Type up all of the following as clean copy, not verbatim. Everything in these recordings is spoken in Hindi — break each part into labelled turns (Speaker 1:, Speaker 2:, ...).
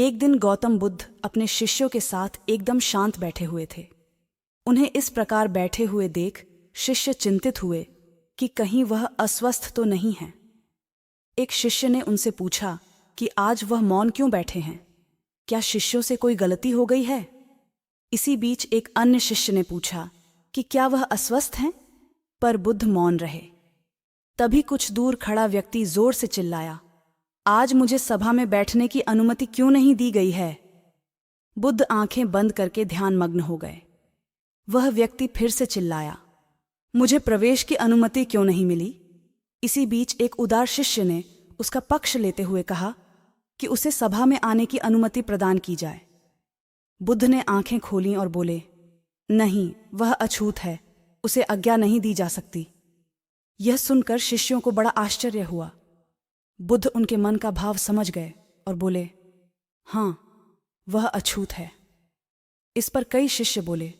Speaker 1: एक दिन गौतम बुद्ध अपने शिष्यों के साथ एकदम शांत बैठे हुए थे। उन्हें इस प्रकार बैठे हुए देख शिष्य चिंतित हुए कि कहीं वह अस्वस्थ तो नहीं है। एक शिष्य ने उनसे पूछा कि आज वह मौन क्यों बैठे हैं, क्या शिष्यों से कोई गलती हो गई है? इसी बीच एक अन्य शिष्य ने पूछा कि क्या वह अस्वस्थ हैं? पर बुद्ध मौन रहे। तभी कुछ दूर खड़ा व्यक्ति जोर से चिल्लाया, आज मुझे सभा में बैठने की अनुमति क्यों नहीं दी गई है? बुद्ध आंखें बंद करके ध्यानमग्न हो गए। वह व्यक्ति फिर से चिल्लाया, मुझे प्रवेश की अनुमति क्यों नहीं मिली? इसी बीच एक उदार शिष्य ने उसका पक्ष लेते हुए कहा कि उसे सभा में आने की अनुमति प्रदान की जाए। बुद्ध ने आंखें खोलीं और बोले, नहीं, वह अछूत है, उसे आज्ञा नहीं दी जा सकती। यह सुनकर शिष्यों को बड़ा आश्चर्य हुआ। बुद्ध उनके मन का भाव समझ गए और बोले, हाँ, वह अछूत है। इस पर कई शिष्य बोले,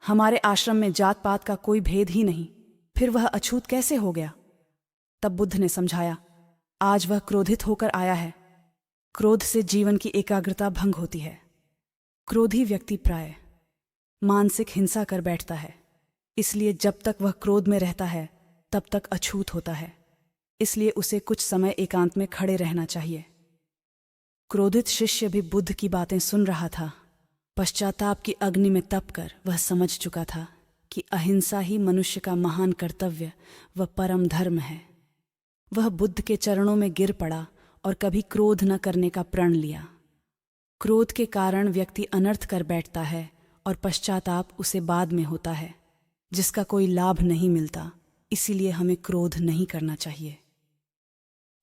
Speaker 1: हमारे आश्रम में जात पात का कोई भेद ही नहीं, फिर वह अछूत कैसे हो गया? तब बुद्ध ने समझाया, आज वह क्रोधित होकर आया है। क्रोध से जीवन की एकाग्रता भंग होती है। क्रोधी व्यक्ति प्राय मानसिक हिंसा कर बैठता है, इसलिए जब तक वह क्रोध में रहता है तब तक अछूत होता है। इसलिए उसे कुछ समय एकांत में खड़े रहना चाहिए। क्रोधित शिष्य भी बुद्ध की बातें सुन रहा था। पश्चाताप की अग्नि में तपकर वह समझ चुका था कि अहिंसा ही मनुष्य का महान कर्तव्य व परम धर्म है। वह बुद्ध के चरणों में गिर पड़ा और कभी क्रोध न करने का प्रण लिया। क्रोध के कारण व्यक्ति अनर्थ कर बैठता है और पश्चाताप उसे बाद में होता है, जिसका कोई लाभ नहीं मिलता। इसीलिए हमें क्रोध नहीं करना चाहिए।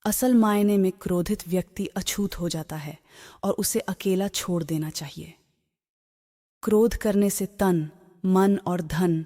Speaker 1: असल मायने में क्रोधित व्यक्ति अछूत हो जाता है और उसे अकेला छोड़ देना चाहिए। क्रोध करने से तन, मन और धन